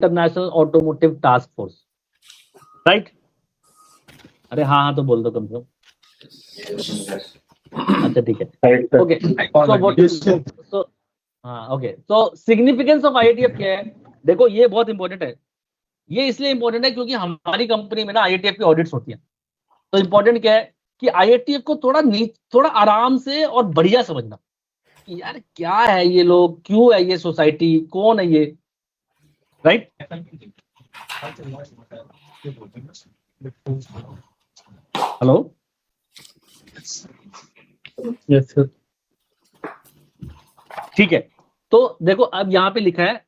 International automotive task force, right? अरे हाँ हाँ तो बोल दो कम से कम। अच्छा ठीक है, ओके। सो हाँ ओके, तो सिग्निफिकेंस ऑफ आईएटीएफ क्या है? देखो ये बहुत इंपॉर्टेंट है। ये इसलिए इंपॉर्टेंट है क्योंकि हमारी कंपनी में ना आईएटीएफ की ऑडिट्स होती है। तो इंपॉर्टेंट क्या है कि आईएटीएफ को थोड़ा आराम से और बढ़िया समझना कि यार क्या है ये लोग, क्यों है ये सोसाइटी, कौन है ये, राइट? हेलो, यस सर, ठीक है। तो देखो अब यहाँ पे लिखा है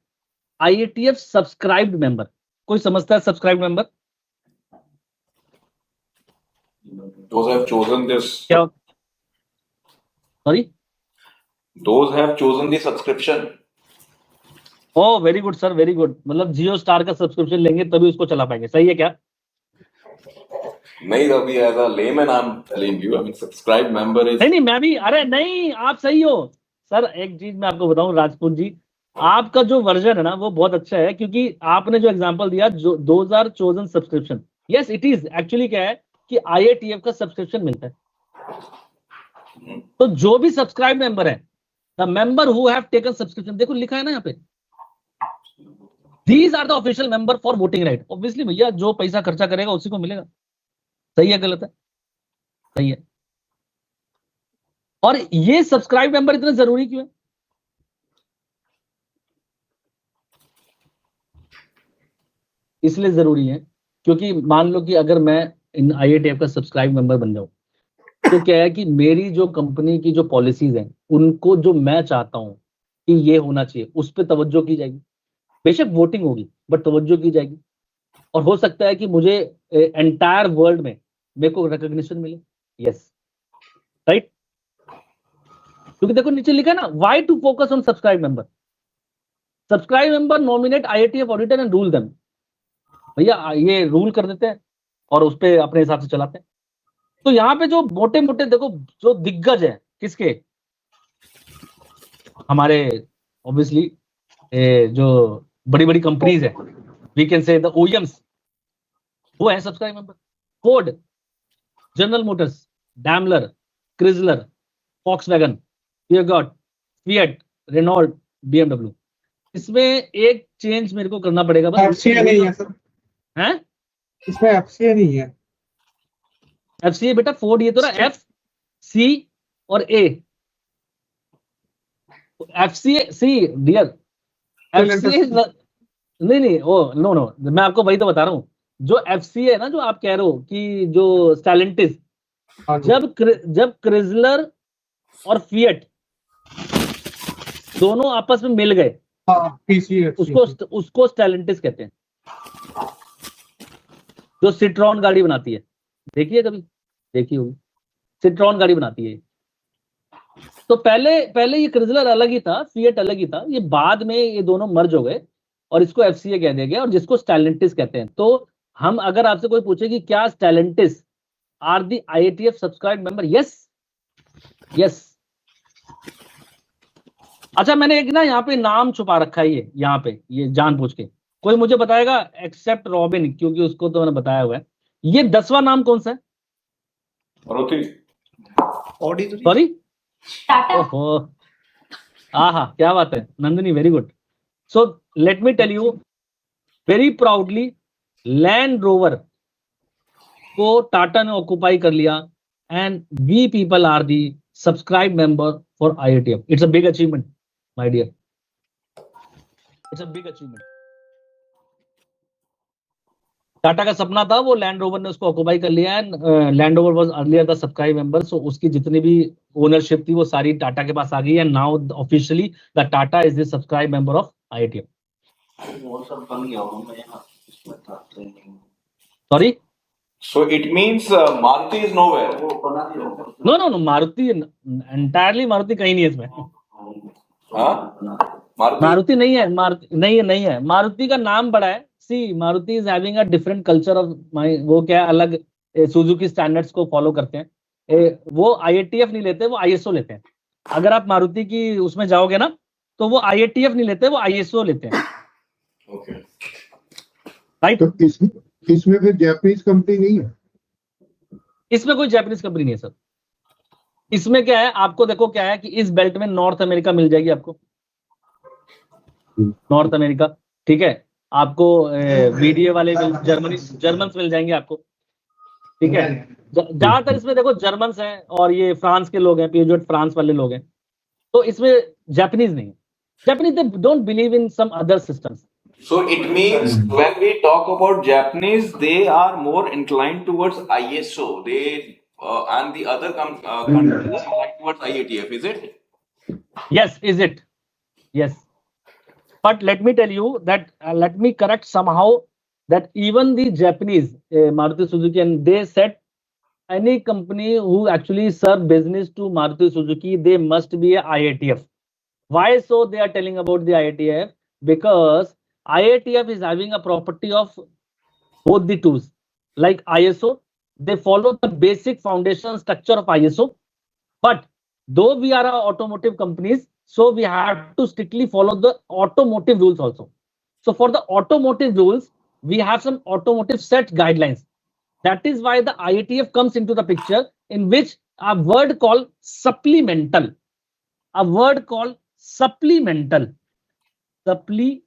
आईएटीएफ सब्सक्राइब्ड मेंबर। कोई समझता है subscribed member? Those have chosen this. क्या? Sorry? Those have chosen the subscription. Oh very good sir, very good. मतलब जियो स्टार का सब्सक्रिप्शन लेंगे तभी उसको चला पाएंगे, सही है क्या? नहीं Ravi, as a layman I'm telling you, I mean subscribed member is. नहीं मैं भी, अरे नहीं आप सही हो सर। एक चीज मैं आपको बताऊं राजपूत जी, आपका जो वर्जन है ना वो बहुत अच्छा है, क्योंकि आपने जो एग्जांपल दिया जो 2000 chosen subscription, yes it is actually क्या है कि आईएटीएफ का सब्सक्रिप्शन मिलता है। तो जो भी सब्सक्राइब मेंबर है, the member who have taken subscription, देखो लिखा है ना यहाँ पे, these are the official member for voting right. Obviously भैया जो पैसा खर्चा करेगा उसी को मिलेगा। सही है गलत है? सही है। और ये सब्सक्राइब मेंबर इतना जरूरी क्यों है? इसलिए जरूरी है क्योंकि मान लो कि अगर मैं इन आईएटीएफ का सब्सक्राइब मेंबर बन जाऊं तो क्या है कि मेरी जो कंपनी की जो पॉलिसीज हैं उनको जो मैं चाहता हूं कि ये होना चाहिए उस पर तवज्जो की जाएगी। बेशक वोटिंग होगी बट तवज्जो की जाएगी। और हो सकता है कि मुझे एंटायर वर्ल्ड में मेरे को रिकॉग्निशन मिले। Yes, right? क्योंकि देखो नीचे लिखा है ना, why to focus on subscribe member. Subscribe member nominate IATF auditor and rule them. भैया ये रूल कर देते हैं और उस पर अपने हिसाब से चलाते हैं। तो यहाँ पे जो मोटे मोटे देखो जो दिग्गज है किसके, हमारे ऑब्वियसली जो बड़ी बड़ी कंपनीज है, we can say the OEMs, वो है subscribe member. Ford, General Motors, Daimler, Chrysler, Volkswagen, Fiat, Renault, BMW. इसमें एक चेंज मेरे को करना पड़ेगा बस। एफसीए नहीं है सर, हैं? इसमें एफसीए नहीं है। एफसीए बेटा फोर्ड, ये तो ना एफ सी और ए। एफसीए सी डियर, एफसीए नहीं ओ नो मैं आपको वही तो बता रहा हूँ। जो एफसीए है ना, जो आप कह रहे हो कि जो स्टैलेंटिस, जब क्रिजलर और फिएट दोनों आपस में मिल गए, उसको स्टैलेंटिस कहते हैं। जो सिट्रॉन गाड़ी बनाती है, देखिए कभी देखी होगी, सिट्रॉन गाड़ी बनाती है। तो पहले ये क्रिजलर अलग ही था, फिएट अलग ही था, ये बाद में ये दोनों मर्ज हो गए और इसको एफसीए कह दिया गया, और जिसको स्टैलेंटिस कहते हैं। तो हम अगर आपसे कोई पूछे कि क्या Stellantis are the IATF subscribe member, yes. अच्छा मैंने एक ना यहाँ पे नाम छुपा रखा है, ये यहाँ पे ये जानबूझ के, कोई मुझे बताएगा एक्सेप्ट रॉबिन, क्योंकि उसको तो मैंने बताया हुआ है। ये 10वां नाम कौन सा है? सॉरी, ओहो, आहा क्या बात है Nandini, very good. So let me tell you very proudly, Land Rover को टाटा ने ऑक्युपाई कर लिया and we people are the subscribe member for IATF. It's a big achievement my dear, it's a big achievement. Tata का सपना था, वो land rover ने उसको ऑक्युपाई कर लिया and Land Rover was earlier the subscribe member. So उसकी जितनी भी ओनरशिप थी वो सारी टाटा के पास आ गई, and now officially the Tata is the subscribe member of IATF. Sorry, So it means Maruti is nowhere. No Maruti entirely, Maruti कहीं नहीं है इसमें। मारुति नहीं है, नहीं है। मारुति का नाम बड़ा है। See Maruti is having a different culture of my, वो क्या अलग सुजुकी स्टैंडर्ड्स को फॉलो करते हैं। वो आईएटीएफ नहीं लेते, वो आईएसओ लेते हैं। अगर आप मारुति की उसमें जाओगे ना तो वो आईएटीएफ नहीं लेते, वो आईएसओ लेते हैं। Okay. राइट। तो इसमें फिर जापानीज कंपनी नहीं है? इसमें कोई जापानीज कंपनी नहीं है सर। इसमें क्या है, आपको देखो क्या है कि इस बेल्ट में नॉर्थ अमेरिका मिल जाएगी आपको, नॉर्थ अमेरिका, ठीक है। आपको वीडीए वाले जर्मन्स मिल जाएंगे आपको, ठीक है। ज्यादातर इसमें देखो जर्मन्स हैं और ये फ्रांस के लोग हैं, पीयूजेट फ्रांस वाले लोग हैं, तो इसमें जापानीज नहीं है। Japanese they don't believe in some other systems. So it means when we talk about Japanese, they are more inclined towards ISO. They and the other countries are inclined towards IATF. Is it? Yes, is it? Yes. But let me tell you that, let me correct somehow that even the Japanese, Maruti Suzuki, and they said any company who actually serve business to Maruti Suzuki, they must be a IATF. Why so they are telling about the IATF? Because IATF is having a property of both the tools. Like ISO, they follow the basic foundation structure of ISO. But though we are automotive companies, so we have to strictly follow the automotive rules also. So for the automotive rules, we have some automotive set guidelines. That is why the IATF comes into the picture, in which a word called supplemental. A word called supplemental. Supplemental.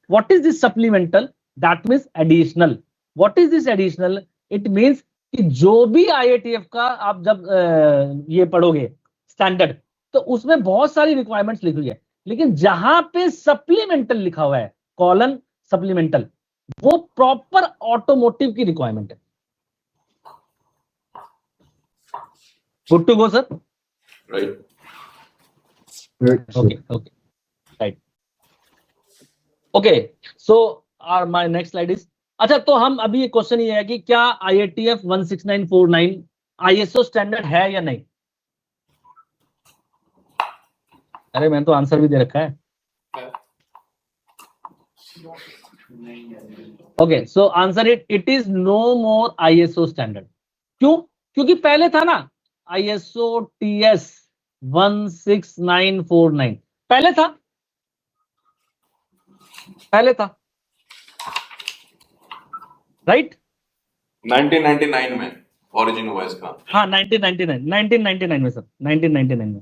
What is this supplemental? That means additional. What is this additional? It means कि जो भी IATF का आप जब ये पढ़ोगे standard, तो उसमें बहुत सारी रिक्वायरमेंट्स लिखी हुई है, लेकिन जहां पे सप्लीमेंटल लिखा हुआ है, कॉलन सप्लीमेंटल, वो प्रॉपर ऑटोमोटिव की रिक्वायरमेंट है। Good to go sir? Right. Okay okay right okay. So are my next slide is, अच्छा तो हम अभी ये क्वेश्चन ये है कि क्या IATF 16949 ISO स्टैंडर्ड है या नहीं? अरे मैंने तो आंसर भी दे रखा है। Okay, so answer it is no more ISO standard. क्यों? क्योंकि पहले था ना ISO TS 16949, पहले था राइट। 1999 में origin हुआ इसका। हाँ 1999 में सर, 1999 में।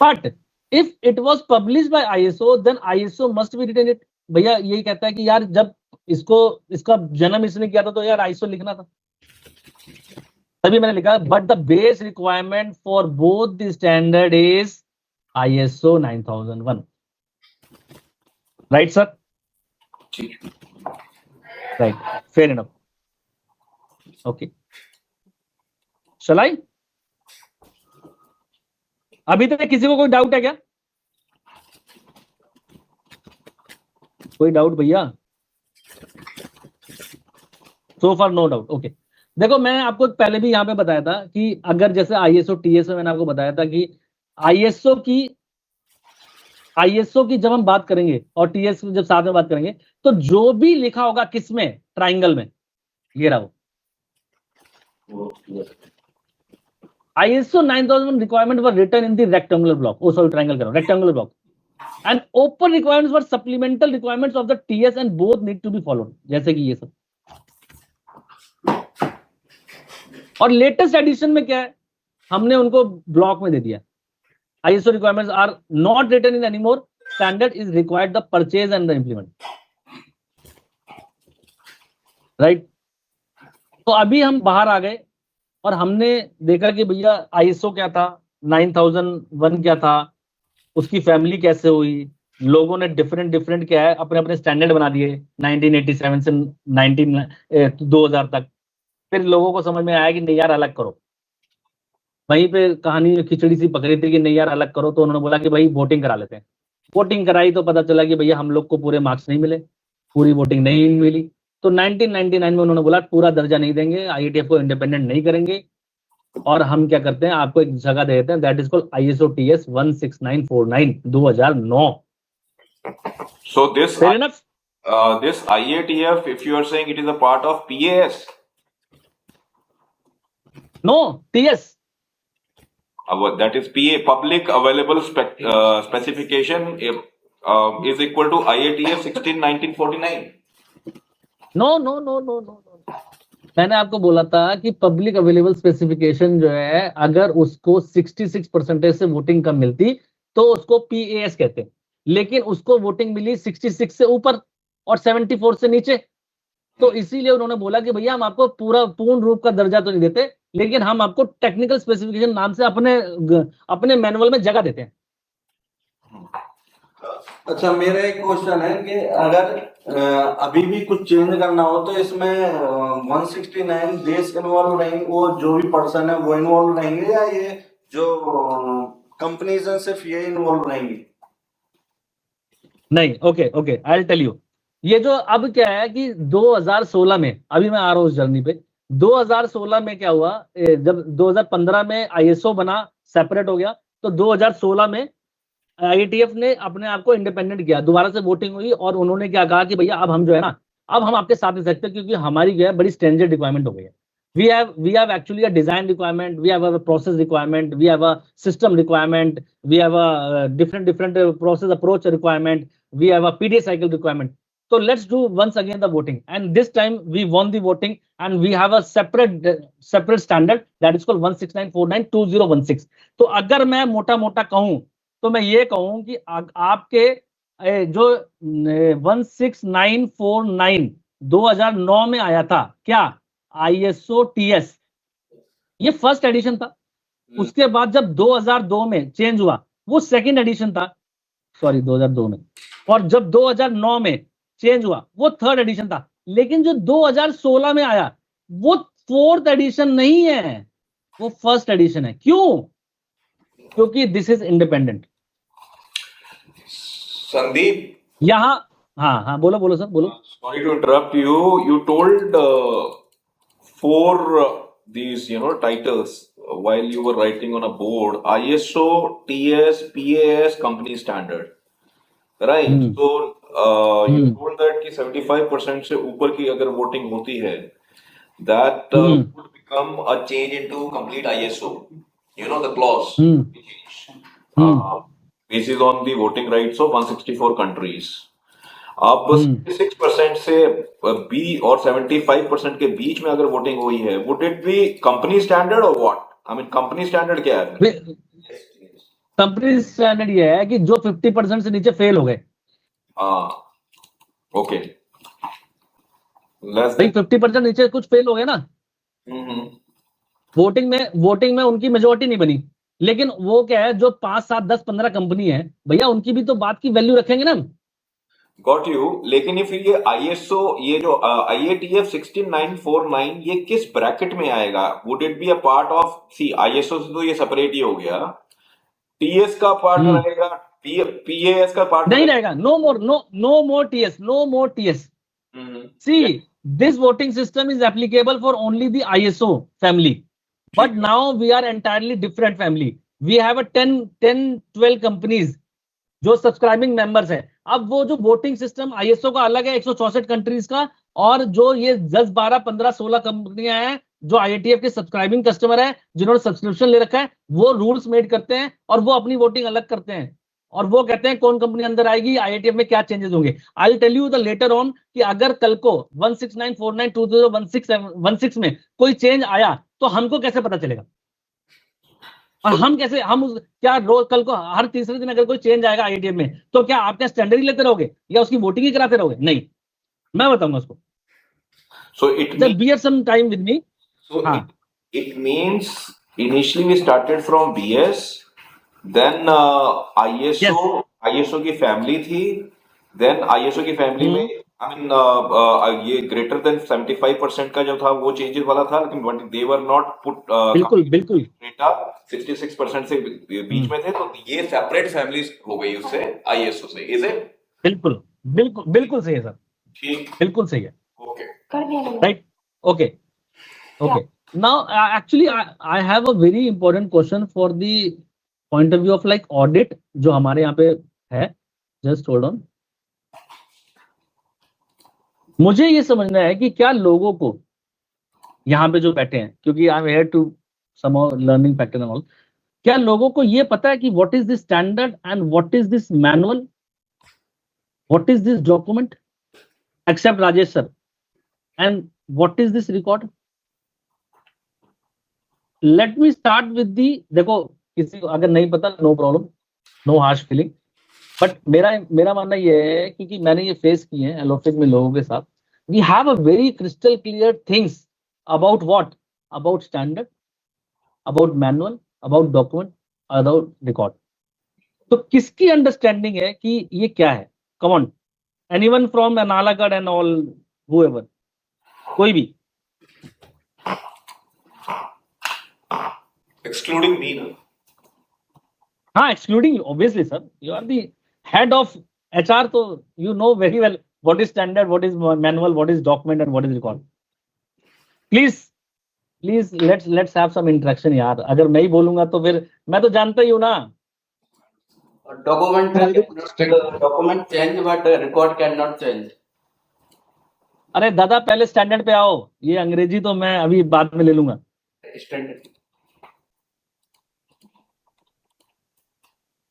But if it was published by ISO, then ISO must be written it. भैया यही कहता है कि यार जब इसका जन्म इसने किया था तो यार ISO लिखना था, तभी मैंने लिखा। But the base requirement for both the standard is ISO 9001, right sir? Right, fair enough. Okay, shall I? अभी तक किसी को कोई डाउट है क्या? कोई डाउट भैया? सो फार नो डाउट। ओके, देखो मैंने आपको पहले भी यहाँ पे बताया था कि अगर जैसे ISO TS में मैंने आपको बताया था कि ISO की जब हम बात करेंगे और TS की जब साथ में बात करेंगे, तो जो भी लिखा होगा किसमें, ट्राइंगल में, ये रहा ISO 9001 requirement were written in the rectangular block. Oh, sorry, triangle करो, rectangular block. And open requirements were supplemental requirements of the TS and both need to be followed. जैसे कि ये सब। और लेटेस्ट एडिशन में क्या है, हमने उनको ब्लॉक में दे दिया। ISO requirements are not written in anymore. Standard is required the purchase and the implement. Right? तो अभी हम बाहर आ गए और हमने देखा कि भैया ISO क्या था, 9001 क्या था, उसकी फैमिली कैसे हुई, लोगों ने डिफरेंट क्या है अपने अपने स्टैंडर्ड बना दिए 1987 से 2000 तक। फिर लोगों को समझ में आया कि नहीं यार अलग करो। वहीं पे कहानी खिचड़ी सी पकड़ी थी कि नहीं यार अलग करो, तो उन्होंने बोला कि भाई वोटिंग करा लेते हैं। वोटिंग कराई तो पता चला कि भैया हम लोग को पूरे मार्क्स नहीं मिले, पूरी वोटिंग नहीं मिली। तो 1999 में उन्होंने बोला पूरा दर्जा नहीं देंगे, IATF को इंडिपेंडेंट नहीं करेंगे, और हम क्या करते हैं, आपको एक जगह दे देते हैं, that is called ISO TS 16949 2009। So this Fair enough? this IATF, if you are saying it is a part of PAS, No, TS. that is PA, Public Available Specification, is equal to IATF 16-1949. No no no no no no, मैंने आपको बोला था कि public available specification जो है, अगर उसको 66% से वोटिंग कम मिलती तो उसको PAS कहते हैं, लेकिन उसको वोटिंग मिली 66 से ऊपर और 74 से नीचे, तो इसीलिए उन्होंने बोला कि भैया हम आपको पूर्ण रूप का दर्जा तो नहीं देते, लेकिन हम आपको टेक्निकल स्पेसिफिकेशन नाम से अपने मैनुअल में जगह देते हैं। अच्छा, मेरा एक क्वेश्चन है कि अगर अभी भी कुछ चेंज करना हो तो इसमें 169 देश इन्वॉल्व रहेंगे, वो जो भी पर्सन है वो इन्वॉल्व रहेंगे, या ये जो कंपनीज हैं सिर्फ ये इन्वॉल्व रहेंगी? नहीं, okay okay, I will tell you. ये जो अब क्या है कि 2016 में, अभी मैं आ रहा हूँ उस जर्नी पे, 2016 में क्या हुआ, जब 2015 में ISO बना, सेपरेट हो गया, तो 2016 में IATF ने अपने आप को इंडिपेंडेंट किया, दोबारा से वोटिंग हुई और उन्होंने क्या कहा कि भैया अब हम जो है ना, अब हम आपके साथ नहीं सकते, क्योंकि हमारी जो है बड़ी स्ट्रेंजर रिक्वायरमेंट हो गई है। we have actually a design requirement, we have a process requirement, we have a system requirement, we have a different process approach requirement, we have a PDA cycle requirement. So let's do once again the voting, and this time we won the voting and we have a separate standard that is called 169492016. तो अगर मैं मोटा कहूं तो मैं ये कहूं कि आपके जो 16949 2009 में आया था, क्या ISO TS, ये फर्स्ट एडिशन था। उसके बाद जब 2002 में चेंज हुआ वो सेकंड एडिशन था, सॉरी 2002 में, और जब 2009 में चेंज हुआ वो थर्ड एडिशन था। लेकिन जो 2016 में आया वो फोर्थ एडिशन नहीं है, वो फर्स्ट एडिशन है। क्यों? क्योंकि दिस इज इंडिपेंडेंट। संदीप, यहां हाँ बोलो सर, बोलो। Sorry to interrupt you. You told 4 these titles while you were writing on a board: ISO, TS, PAS, company standard, right? So you told that कि 75% से ऊपर की अगर वोटिंग होती है, that would become a change into complete ISO. The clause basis on the voting rights of 164 countries. अब 66% से B और 75% के बीच में अगर वोटिंग हुई है, would it be company standard or what? I mean, company standard क्या है? कंपनी स्टैंडर्ड ये है कि जो 50% से नीचे फेल हो गए। ओके, भाई 50% नीचे कुछ फेल हो गए ना, वोटिंग में उनकी मेजोरिटी नहीं बनी, लेकिन वो क्या है, जो 5, 7, 10, 15 कंपनी है भैया, उनकी भी तो बात की वैल्यू रखेंगे ना। Got you. लेकिन ये फिर ये ISO, ये जो IATF 16949, ये किस ब्रैकेट में आएगा? Would it be a part of, see ISO से तो ये सेपरेट ही हो गया, TS का पार्ट रहेगा, PAS का पार्ट नहीं रहेगा। No more TS। See, this voting system is applicable for only the ISO family, but now we are entirely different family. We have a 10-12 companies जो सब्सक्राइबिंग मेंबर्स है। अब वो जो वोटिंग सिस्टम ISO का अलग है 164 कंट्रीज का, और जो ये 10, 12, 15, 16 कंपनियां हैं जो IATF के सब्सक्राइबिंग कस्टमर है, जिन्होंने सब्सक्रिप्शन ले रखा है, वो रूल्स मेड करते हैं और वो अपनी वोटिंग अलग करते हैं और वो कहते हैं कौन कंपनी अंदर आएगी, IATF में क्या चेंजेस होंगे। I will tell you the later on कि अगर कल को 169492016 में कोई चेंज आया तो हमको कैसे पता चलेगा, और हम कैसे, क्या रोज कल को हर तीसरे दिन अगर कोई चेंज आएगा IATF में, तो क्या आप क्या स्टैंडर्ड ही लेते रहोगे या उसकी वोटिंग ही कराते रहोगे? नहीं, मैं बताऊंगा उसको। So it Just bear some time with me. So it means initially we started from BS, then ISO की फैमिली थी, then ISO की फैमिली में ये ग्रेटर देन 75% का जो था वो चेंजेस वाला था, लेकिन they were not put बिल्कुल डेटा 66% से बीच में थे, तो ये सेपरेट फैमिलीज हो गई उससे ISO से। Is it? बिल्कुल सही है सर, ठीक, बिल्कुल सही है। Okay, right, okay. Now actually I have a very important question for the point of view of like audit जो हमारे यहाँ पे है। जस्ट होल्ड ऑन, मुझे ये समझना है कि क्या लोगों को यहाँ पे जो बैठे हैं, क्योंकि I am here to somehow learning factor and all, क्या लोगों को ये पता है कि what is this standard and what is this manual? What is this document? Except Rajesh sir. And what is this record? Let me start with the, देखो किसी को अगर नहीं पता, no problem, no harsh feeling. But मेरा मानना ये है, क्योंकि मैंने ये फेस किए हैं एलोफिक में लोगों के साथ. We have a very crystal clear things about what, about standard, about manual, about document, about record. तो किसकी अंडरस्टैंडिंग है कि ये क्या है? Come on, anyone from Nalagarh and all, whoever, कोई भी. Excluding me, na? हाँ, excluding obviously sir, you are the head of HR, तो you know very well what is standard, what is manual, what is document and what is record. Please let's have some interaction यार. अगर मैं ही बोलूंगा तो फिर मैं तो जानता ही हूँ ना. Document change but record can not change. अरे दादा पहले स्टैंडर्ड पे आओ, ये अंग्रेजी तो मैं अभी बाद में ले लूंगा. स्टैंडर्ड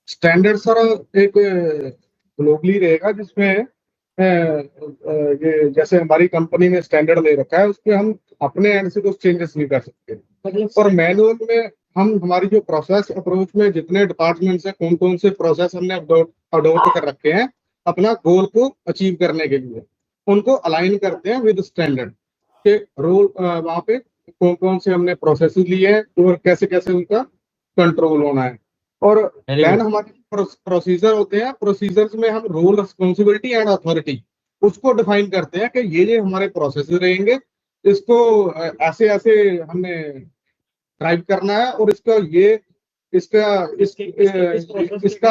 स्टैंडर्ड सर एक ग्लोबली रहेगा, जिसमें ये जैसे हमारी कंपनी ने स्टैंडर्ड ले रखा है, उसमें हम अपने एंड से कुछ चेंजेस नहीं कर सकते. और मैनुअल में हम हमारी जो प्रोसेस अप्रोच में जितने डिपार्टमेंट्स हैं, कौन कौन से प्रोसेस हमने अडोप्ट कर रखे हैं अपना गोल को अचीव करने के लिए, उनको अलाइन करते हैं विद स्टैंडर्ड के रोल. वहाँ पे कौन कौन से हमने प्रोसेस लिए हैं और कैसे कैसे उनका कंट्रोल होना है. और देन हमारे प्रोसीजर होते हैं. प्रोसीजर्स में हम रोल, रिस्पॉन्सिबिलिटी एंड अथॉरिटी उसको डिफाइन करते हैं कि ये हमारे प्रोसेस रहेंगे, इसको ऐसे ऐसे हमने ड्राइव करना है, और इसका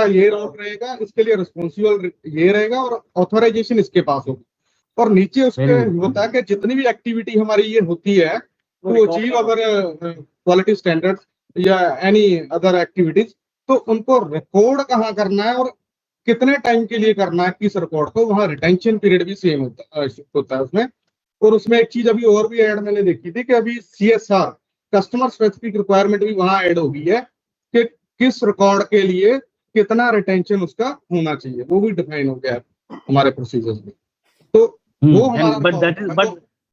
ये रोल रहेगा, इसके लिए रिस्पॉन्सिबल ये रहेगा, और ऑथराइजेशन इसके पास होगी. और नीचे उसके होता है कि जितनी भी एक्टिविटी हमारी ये होती है to achieve our quality standards या एनी अदर एक्टिविटीज, तो उनको रिकॉर्ड कहाँ करना है और कितने टाइम के लिए करना है, किस रिकॉर्ड को. वहाँ रिटेंशन पीरियड भी सेम होता है उसमें. और उसमें एक चीज अभी और भी ऐड मैंने देखी थी कि अभी CSR, कस्टमर स्पेसिफिक रिक्वायरमेंट भी वहाँ ऐड हो गई है कि किस रिकॉर्ड के लिए कितना रिटेंशन उसका होना चाहिए, वो भी डिफाइन हो गया है हमारे प्रोसीजर्स में. तो वो हमारा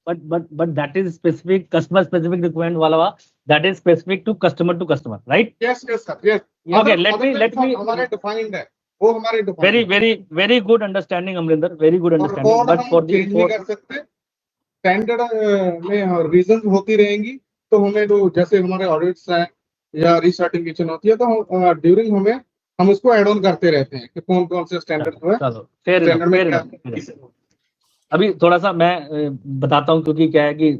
but that is specific, customer specific requirement wala, that is specific to customer, right? yes sir, yes. Okay, let me हमारे डिफाइंड है, वो हमारे defined. very good understanding Amrinder, very good understanding. But for the कर सकते standard में reason होती रहेंगी. तो हमें तो जैसे हमारे ऑडिट्स हैं या रिसर्टिफिकेशन होती है, तो ड्यूरिंग हम उसको एड ऑन करते रहते हैं कि कौन कौन से स्टैंडर्ड है. चलो fair. अभी थोड़ा सा मैं बताता हूँ, क्योंकि क्या है कि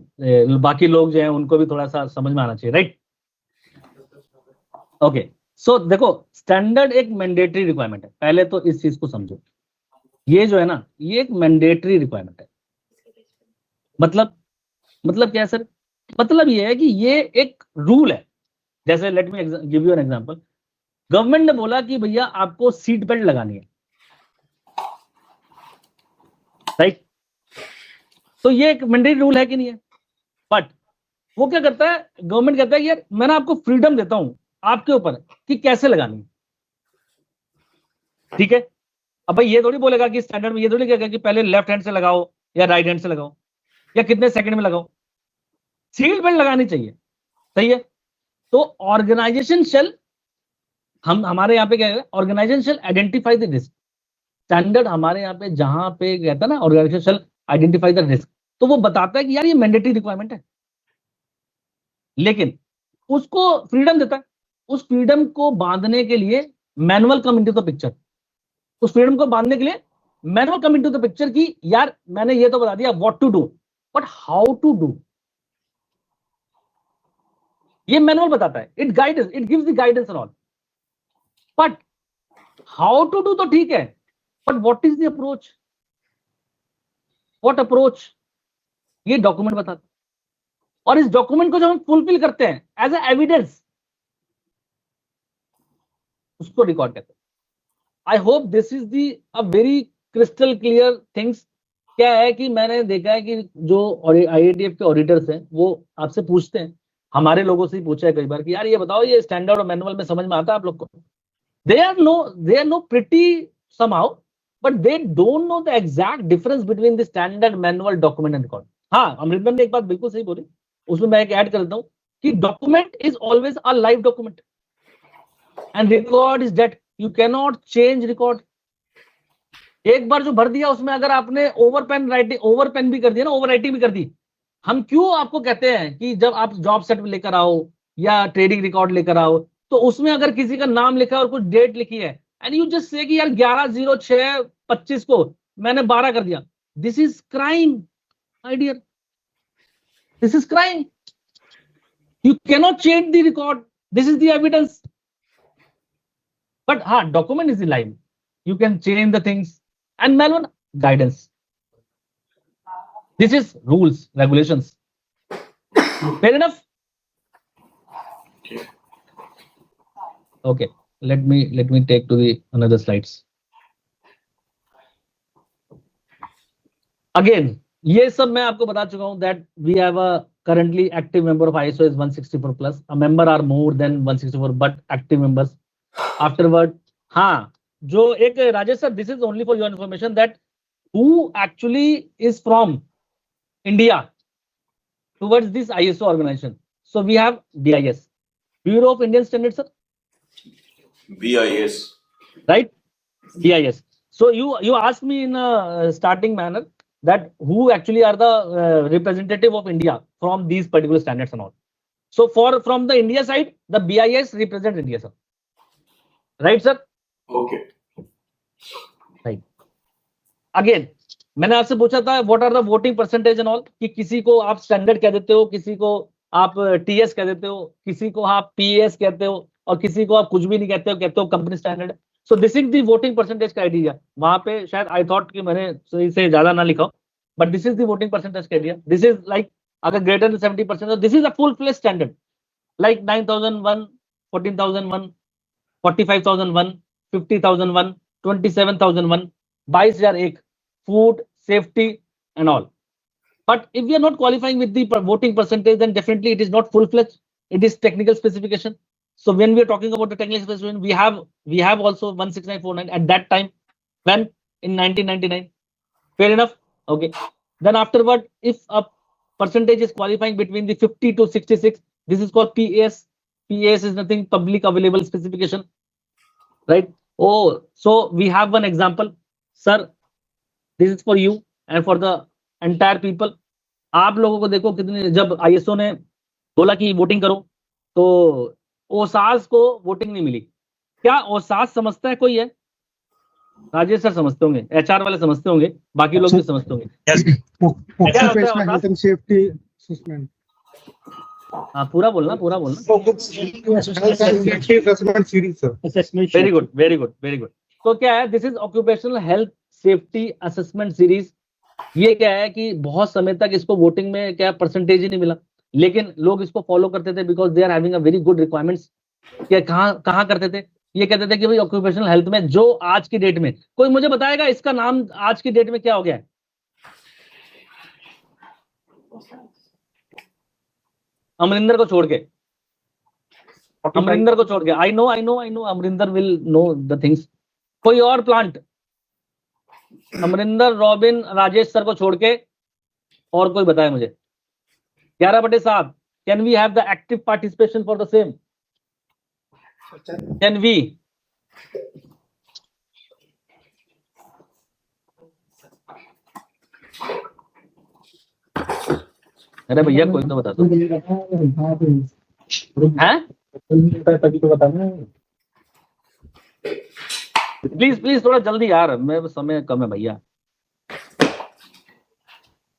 बाकी लोग जो हैं उनको भी थोड़ा सा समझ में आना चाहिए, राइट? ओके, सो देखो, स्टैंडर्ड एक मैंडेटरी रिक्वायरमेंट है. पहले तो इस चीज को समझो, ये जो है ना, ये एक मैंडेटरी रिक्वायरमेंट है. मतलब क्या है सर? मतलब ये है कि ये एक रूल है. जैसे let me give you an example. Government ने बोला कि भैया आपको सीट बेल्ट लगानी है, राइट? तो ये एक मैंडेटरी रूल है कि नहीं है? बट वो क्या करता है, गवर्नमेंट कहता है कि यार मैं ना आपको फ्रीडम देता हूं, आपके ऊपर कि कैसे लगानी है. ठीक है, अब भाई ये थोड़ी बोलेगा कि स्टैंडर्ड में ये थोड़ी कहेगा कि पहले लेफ्ट हैंड से लगाओ या राइट हैंड से लगाओ या कितने सेकंड में लगाओ. सीट बेल्ट लगानी चाहिए, सही है? तो ऑर्गेनाइजेशन शेल, हमारे यहाँ पे क्या है, organisation shall identify the risk. Standard हमारे यहाँ पे जहां पे कहता है ना, organisation shall identify the risk, तो वो बताता है कि यार ये मैंडेटरी रिक्वायरमेंट है, लेकिन उसको फ्रीडम देता है. उस फ्रीडम को बांधने के लिए manual come into the picture. उस फ्रीडम को बांधने के लिए manual come into the picture की यार मैंने ये तो बता दिया what to do, but how to do ये मैनुअल बताता है. It gives the guidance and all, but how to do तो ठीक है, but what is the approach, what approach, ये डॉक्यूमेंट बताता है. और इस डॉक्यूमेंट को जब हम फुलफिल करते हैं एज ए एविडेंस, उसको रिकॉर्ड करते हैं. I hope this is the a very crystal clear things. क्या है कि मैंने देखा है कि जो IATF के ऑडिटर्स हैं वो आपसे पूछते हैं, हमारे लोगों से ही पूछा है कई बार कि यार ये बताओ ये स्टैंडर्ड और मैनुअल में समझ में आता है आप लोग को? They are no pretty somehow, but they don't know the exact difference between the standard, manual, document and record. हाँ, अमृतम ने एक बात बिल्कुल सही बोली, उसमें मैं एक ऐड कर देता हूँ कि document is always a live document and record is dead. You cannot change record. एक बार जो भर दिया उसमें अगर आपने ओवर पेन भी कर दिया ना, ओवर राइटिंग भी कर दी, हम क्यों आपको कहते हैं कि जब आप जॉब सेट लेकर आओ या ट्रेडिंग रिकॉर्ड लेकर आओ तो उसमें अगर किसी का नाम लिखा है और कुछ डेट लिखी है एंड यू जस्ट से कि यार 11/06/25 को मैंने 12 कर दिया, this is crime my dear, this is crime. You cannot change the record, this is the evidence. But हाँ, document is the live, you can change the things and manual guidance. This is rules, regulations. Fair enough? Okay, let me take to the another slides. Again, ये सब मैं आपको बता चुका हूं that we have a currently active member of ISO is 164 plus. A member are more than 164 but active members. Afterward, हाँ, जो एक Rajesh sir, this is only for your information that who actually is from India towards this ISO organisation. So we have BIS, bureau of Indian standard sir, BIS, right? BIS. So you asked me in a starting manner that who actually are the representative of India from these particular standards and all. So from the India side, the BIS represents India, sir. Right, sir? okay. Right. Again, मैंने आपसे पूछा था what are the voting percentage and all, कि किसी को आप standard कह देते हो, किसी को आप TS कह देते हो, किसी को आप PAS कहते हो और किसी को आप कुछ भी नहीं कहते हो company standard. So this is the voting percentage criteria. वहां पे शायद आई थॉट कि मैंने सही से ज्यादा ना लिखा, but this is the voting percentage criteria. This is like अगर greater than 70%, this is a full fledge standard like 9001, 14001, 45,001, 50,001, 27,001, 22,001, food, safety and all. But if we are not qualifying with the voting percentage, then definitely it is not full-fledged. It is technical specification. So when we are talking about the technical specification, we have also 16949 at that time, when in 1999. Fair enough? Okay. Then afterward, if a percentage is qualifying between the 50 to 66, this is called PAS. PAS is nothing, public available specification, right? Oh, so we have one example, sir. This is for you and for the entire people. आप लोगों को देखो कितनी, जब ISO ने बोला कि voting करो तो OSAS को वोटिंग नहीं मिली. क्या OSAS समझता है कोई है? राजेश सर समझते होंगे, HR वाले समझते होंगे, बाकी लोग भी समझते होंगे. Occupational health and safety assessment. हाँ, पूरा बोलना. Health and safety assessment series, sir. Very good. तो क्या है, this is occupational health safety assessment series. ये क्या है कि बहुत समय तक इसको वोटिंग में क्या परसेंटेज ही नहीं मिला, लेकिन लोग इसको फॉलो करते थे because they are having a very good requirements. क्या कहाँ करते थे, ये कहते थे कि भाई ऑक्यूपेशनल हेल्थ में जो आज की डेट में, कोई मुझे बताएगा इसका नाम आज की डेट में क्या हो गया है? अमरिंदर को छोड़ के, I know Amarinder will know the things. कोई और plant, Amarinder, Robin, Rajesh sir को छोड़ के और कोई बताए मुझे. 11/7, can we have the active participation for the same? Can we? अरे भैया कोई तो बता दो. हैं? प्लीज थोड़ा जल्दी यार, मैं समय कम है भैया.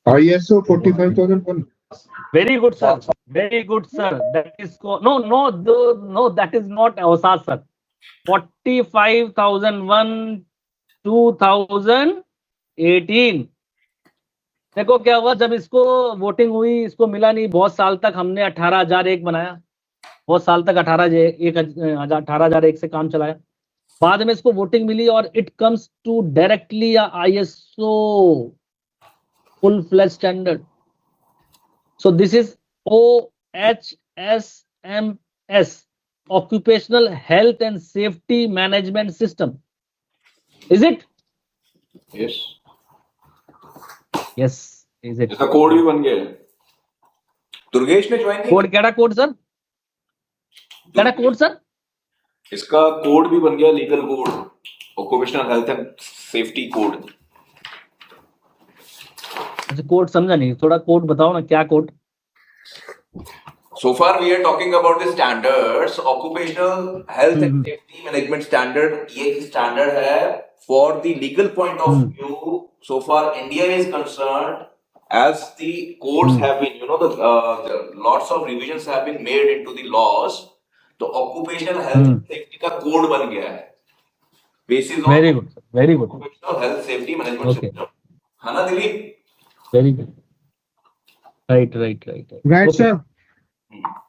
ISO 45,001. Very good, sir. That is no, that is not OSAS, sir. 45,001 2018. देखो क्या हुआ, जब इसको वोटिंग हुई, इसको मिला नहीं. बहुत साल तक हमने 18,001 बनाया, बहुत साल तक 18,001 से काम चलाया. बाद में इसको वोटिंग मिली और it comes to directly ISO full fledge standard. So this is OHSMS, Occupational Health and Safety Management System. Is it? Yes. Yes, is it? इसका कोड भी बन गया है। दुर्गेश ने ज्वाइन नहीं कोड केड़ा कोड सर? केड़ा कोड सर? इसका कोड भी बन गया, legal code, occupational health and safety code. अच्छा कोड समझा नहीं, थोड़ा कोड बताओ ना, क्या code? So far we are talking about the standards, occupational health and safety management standard. ये standard है for the legal point of view. So far India is concerned, as the codes have been, the lots of revisions have been made into the laws. तो occupational health and safety का code बन गया है, basis on very good, very good, occupational health safety management Okay. system. है ना Dilip? Very good, right right right Right, sir.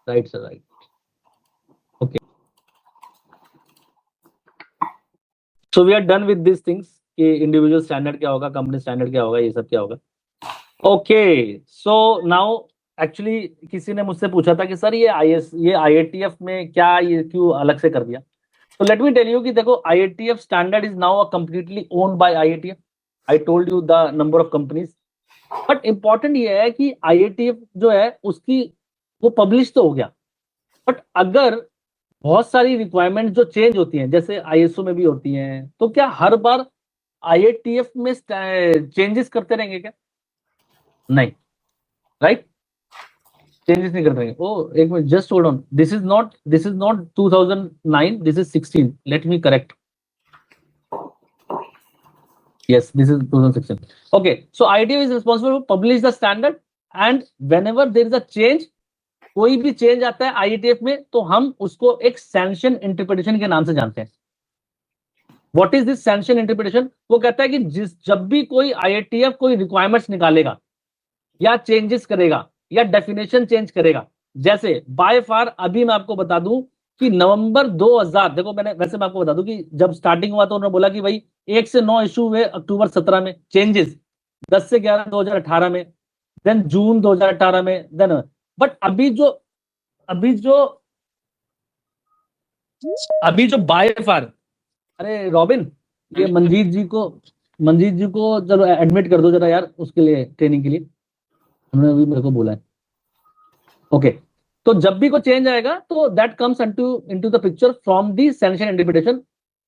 Right sir, right, okay. So we are done with this things कि individual standard क्या होगा, company standard क्या होगा, ये सब क्या होगा। ओके, सो नाउ एक्चुअली किसी ने मुझसे पूछा था कि सर ये IATF में क्या, ये क्यों अलग से कर दिया? तो लेट मी टेल यू कि देखो, IATF standard is now completely owned by IATF। I told you the number of companies, but important ये है कि IATF जो है उसकी वो पब्लिश तो हो गया, बट अगर बहुत सारी रिक्वायरमेंट जो चेंज होती हैं, जैसे ISO में भी होती हैं, तो क्या हर बार IATF में चेंजेस करते रहेंगे क्या? नहीं, राइट, चेंजेस नहीं करते रहेंगे। ओ एक minute, just hold on, this is not 2009, this is 16, let me correct. Yes, this is 2016. Okay, so IATF is responsible to publish the standard, and whenever there is a change, कोई भी change आता है IATF में, तो हम उसको एक sanction interpretation के नाम से जानते हैं। What is this sanction interpretation? वो कहता है कि जब भी कोई IATF कोई रिक्वायरमेंट्स निकालेगा या चेंजेस करेगा या डेफिनेशन चेंज करेगा, जैसे बाय फार अभी मैं आपको बता दूं कि नवंबर 2000, देखो मैं आपको बता दूं कि जब स्टार्टिंग हुआ तो उन्होंने बोला कि भाई 1 से 9 इशू हुए अक्टूबर 17 में, चेंजेस 10 से 11 2018 में, देन जून 2018 में, देन बट अभी जो बाय फार, अरे रॉबिन, ये मंजीत जी को चलो एडमिट कर दो जरा यार, उसके लिए ट्रेनिंग के लिए, उन्होंने अभी मेरे को बोला है। ओके, तो जब भी कोई चेंज आएगा तो that comes into the picture from the sanction interpretation,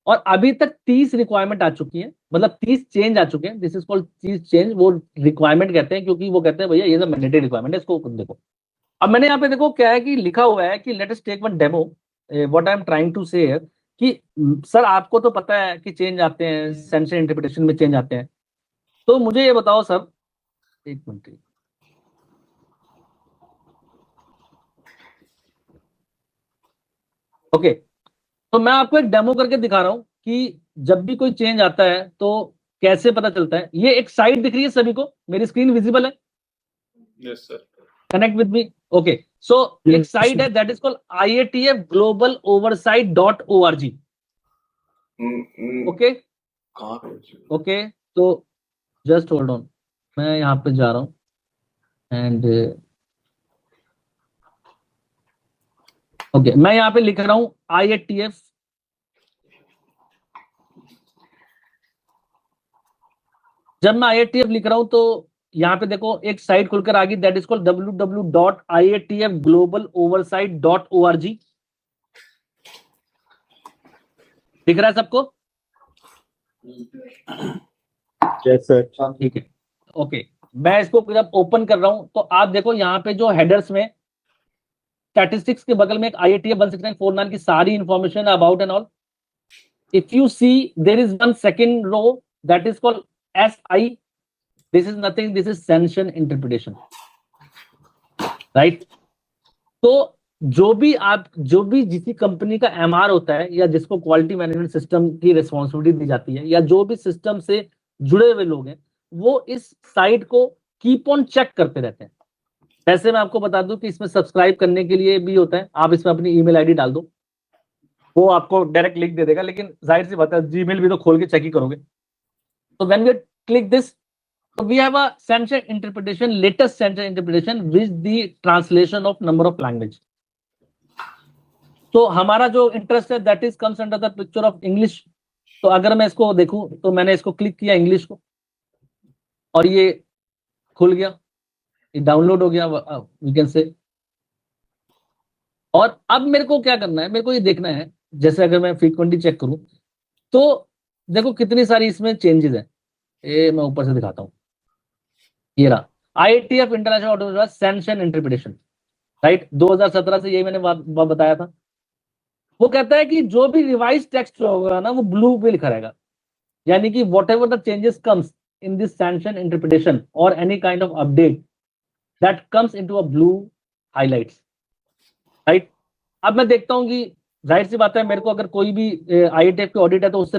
और अभी तक 30 रिक्वायरमेंट आ चुकी है, मतलब 30 चेंज आ चुके हैं। दिस इज कॉल्ड 30 चेंज, वो रिक्वायरमेंट कहते हैं, क्योंकि वो कहते हैं भैया ये सब मैंडेटरी रिक्वायरमेंट है, इसको देखो। अब मैंने यहाँ पे देखो क्या है कि लिखा हुआ है कि let us take one demo, what I am trying to say कि सर आपको तो पता है कि चेंज आते हैं, सैंक्शन इंटरप्रिटेशन में चेंज आते हैं, तो मुझे ये बताओ सर, एक मिनट, ओके, तो मैं आपको एक डेमो करके दिखा रहा हूं कि जब भी कोई चेंज आता है तो कैसे पता चलता है। ये एक साइट दिख रही है सभी को, मेरी स्क्रीन विजिबल है? Yes sir. Connect with me, okay. So एक साइट है that is called IATFglobaloversight.org, okay okay, तो जस्ट होल्ड ऑन, मैं यहाँ पे जा रहा हूँ एंड ओके, मैं यहाँ पे लिख रहा हूँ IATF, जब मैं IATF लिख रहा हूं तो यहाँ पे देखो एक साइट खुलकर आ गई, दैट इज कॉल्ड www.iatfglobaloversight.org। दिख रहा है सबको? Yes, sir. ठीक है, ओके, मैं इसको जब ओपन कर रहा हूं तो आप देखो यहाँ पे जो हेडर्स में स्टैटिस्टिक्स के बगल में एक IATF 16949 की सारी information about and all. If you see there is one second row that is called SI, this is nothing, this is sanction interpretation, right? तो जो भी जिसी कंपनी का MR होता है या जिसको क्वालिटी मैनेजमेंट सिस्टम की रिस्पॉन्सिबिलिटी दी जाती है या जो भी सिस्टम से जुड़े हुए लोग हैं, वो इस साइट को कीप ऑन चेक करते रहते हैं। वैसे मैं आपको बता दूं कि इसमें सब्सक्राइब करने के लिए भी होता है, आप इसमें अपनी ईमेल आईडी डाल दो, वो आपको डायरेक्ट लिंक दे देगा, लेकिन जाहिर सी बात है जीमेल भी तो खोल के चेक ही करोगे। तो when we click this, we have a sanction interpretation, latest sanction interpretation with the translation of number of language. तो हमारा जो इंटरेस्ट है that is comes under the picture of English तो अगर मैं इसको देखूं तो मैंने इसको क्लिक किया इंग्लिश को और ये खुल गया, ये डाउनलोड हो गया, वी कैन से। और अब मेरे को क्या करना है, मेरे को ये देखना है, जैसे अगर मैं फ्रीक्वेंटली चेक करूं तो देखो कितनी सारी इसमें चेंजेस हैं। ये मैं ऊपर से दिखाता हूं, ये रहा IATF international automatic sanction interpretation, right. 2017 से यही मैंने बताया था। वो कहता है कि जो भी रिवाइज टेक्स्ट होगा ना वो ब्लू पे लिखा रहेगा, यानी कि whatever the changes comes in this sanction interpretation और any kind of update that comes into a blue highlights, right. अब मैं देखता हूं कि जाहिर सी बात है, मेरे को अगर कोई भी IATF की ऑडिट है तो उससे